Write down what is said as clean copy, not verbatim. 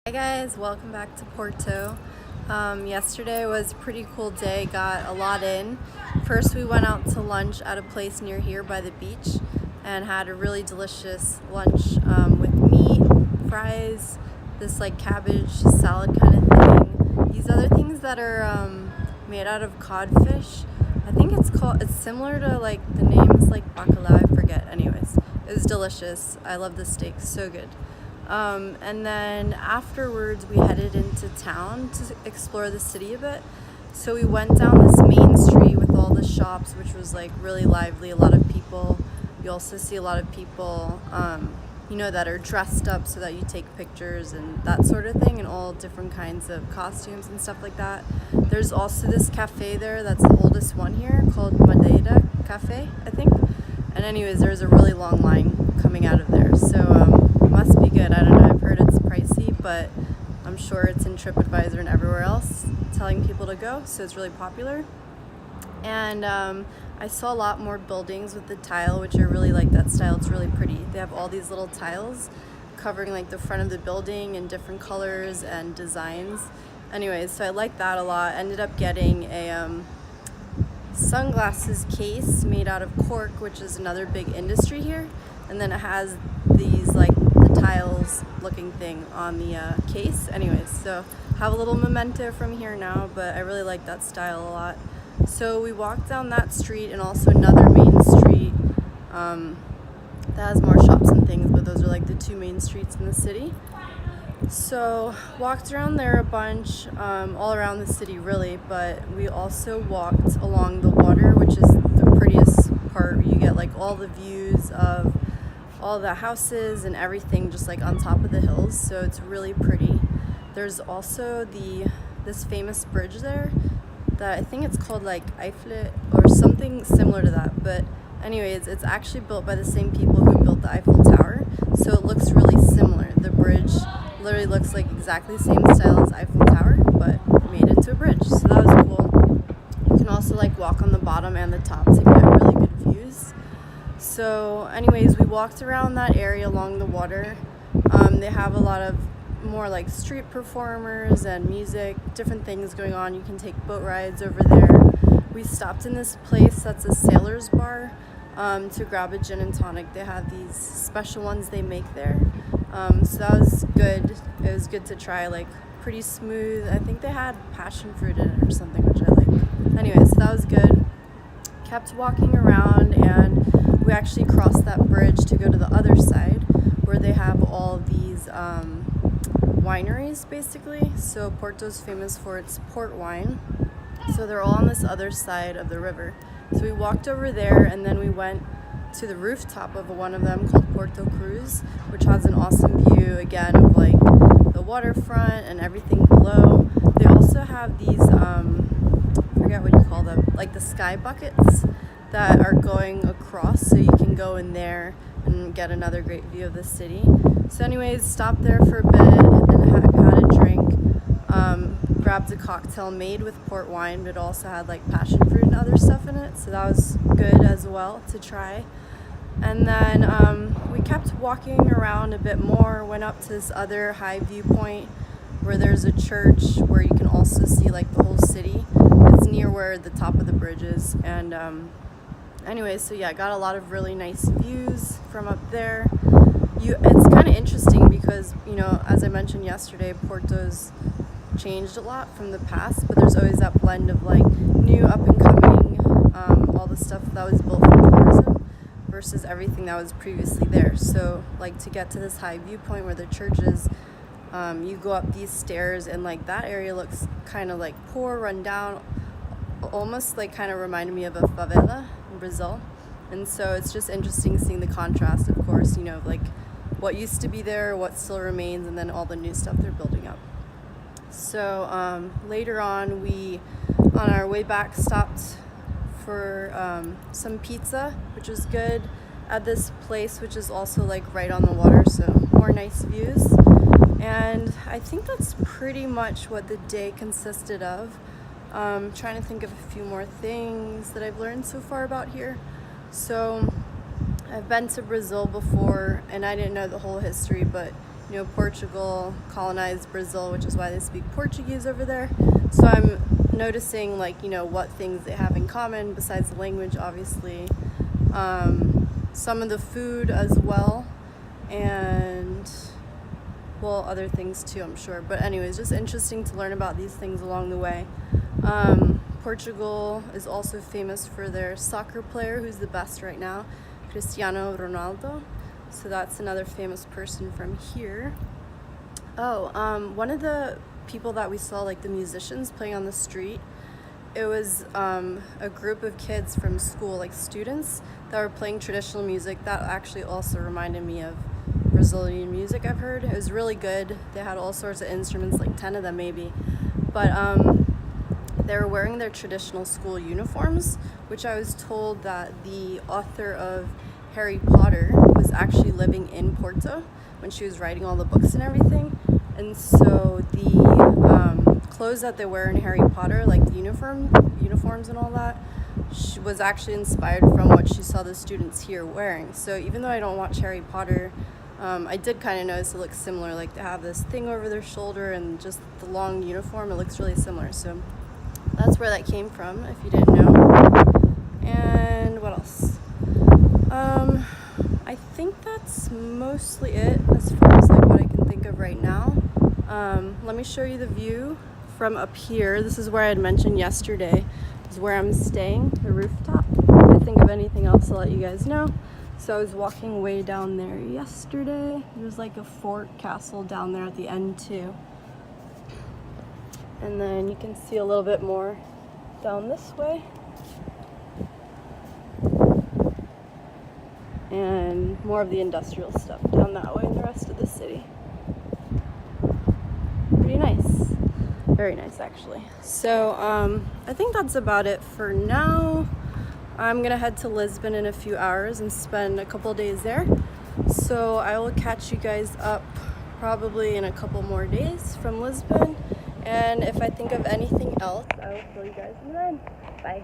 Hi guys, welcome back to Porto. Yesterday was a pretty cool day, got a lot in. First we went out to lunch at a place near here by the beach and had a really delicious lunch with meat, fries, this like cabbage salad kind of thing. These other things that are made out of codfish. I think it's similar to like the name is like bacala, I forget. Anyways, it was delicious. I love the steak, so good. And then afterwards we headed into town to explore the city a bit. So we went down this main street with all the shops, which was like really lively, a lot of people. You also see a lot of people, that are dressed up so that you take pictures and that sort of thing, and all different kinds of costumes and stuff like that. There's also this cafe there that's the oldest one here called Madeira Cafe, I think. And anyways, there's a really long line coming out of there. So, must be good. I don't know. I've heard it's pricey, but I'm sure it's in TripAdvisor and everywhere else telling people to go, so it's really popular. And I saw a lot more buildings with the tile, which I really like that style. It's really pretty. They have all these little tiles covering like the front of the building in different colors and designs. Anyways, so I like that a lot. Ended up getting a sunglasses case made out of cork, which is another big industry here. And then it has these like the tiles looking thing on the case. Anyways, so have a little memento from here now, but I really like that style a lot. So we walked down that street and also another main street that has more shops and things, but those are like the two main streets in the city. So walked around there a bunch, all around the city really, but we also walked along the water, which is the prettiest part. You get like all the views of all the houses and everything just like on top of the hills, so it's really pretty. There's also this famous bridge there that I think it's called like Eiffel or something similar to that, but anyways, it's actually built by the same people who built the Eiffel Tower, so it looks really similar. The bridge literally looks like exactly the same style as Eiffel Tower, but made into a bridge, so that was cool. You can also like walk on the bottom and the top to get really good views. So anyways, we walked around that area along the water. They have a lot of more like street performers and music, different things going on. You can take boat rides over there. We stopped in this place that's a sailor's bar to grab a gin and tonic. They have these special ones they make there. So that was good. It was good to try, like pretty smooth. I think they had passion fruit in it or something, which I like. Anyways, so that was good. Kept walking around and we actually crossed that bridge to go to the other side where they have all these wineries basically. So Porto's famous for its port wine. So they're all on this other side of the river. So we walked over there and then we went to the rooftop of one of them called Porto Cruz, which has an awesome view again of like the waterfront and everything below. They also have these, I forget what you call them, like the sky buckets that are going across, so you can go in there and get another great view of the city. So anyways, stopped there for a bit and had a drink, grabbed a cocktail made with port wine, but it also had like passion fruit and other stuff in it, so that was good as well to try. And then we kept walking around a bit more, went up to this other high viewpoint where there's a church where you can also see like the whole city. It's near where the top of the bridge is. And anyway, so yeah, got a lot of really nice views from up there. It's kind of interesting because, as I mentioned yesterday, Porto's changed a lot from the past, but there's always that blend of like new up and coming, all the stuff that was built for tourism versus everything that was previously there. So like to get to this high viewpoint where the church is, you go up these stairs and like that area looks kind of like poor, run down, almost like kind of reminded me of a favela in Brazil. And so it's just interesting seeing the contrast, of course, like what used to be there, what still remains, and then all the new stuff they're building up. So later on, we, on our way back, stopped for some pizza, which was good, at this place, which is also like right on the water, so more nice views. And I think that's pretty much what the day consisted of. Trying to think of a few more things that I've learned so far about here. So I've been to Brazil before and I didn't know the whole history, but you know, Portugal colonized Brazil, which is why they speak Portuguese over there. So I'm noticing, like, you know, what things they have in common besides the language, obviously. Some of the food as well, and well, other things too, I'm sure. But anyways, just interesting to learn about these things along the way. Portugal is also famous for their soccer player who's the best right now, Cristiano Ronaldo. So that's another famous person from here. One of the people that we saw, like the musicians playing on the street, it was a group of kids from school, like students that were playing traditional music. That actually also reminded me of Brazilian music I've heard. It was really good. They had all sorts of instruments, like 10 of them maybe. But they were wearing their traditional school uniforms, which I was told that the author of Harry Potter was actually living in Porto when she was writing all the books and everything. And so the clothes that they wear in Harry Potter, like the uniforms and all that, was actually inspired from what she saw the students here wearing. So even though I don't watch Harry Potter, I did kind of notice it looks similar. Like they have this thing over their shoulder and just the long uniform, it looks really similar. So that's where that came from, if you didn't know. And what else? I think that's mostly it as far as like what I can think of right now. Let me show you the view from up here. This is where I had mentioned yesterday. This is where I'm staying, the rooftop. If I think of anything else, I'll let you guys know. So I was walking way down there yesterday. There's like a fort castle down there at the end too. And then you can see a little bit more down this way. And more of the industrial stuff down that way in the rest of the city. Pretty nice. Very nice, actually. So I think that's about it for now. I'm gonna head to Lisbon in a few hours and spend a couple days there. So I will catch you guys up probably in a couple more days from Lisbon. And if I think of anything else, I will fill you guys in then. Bye.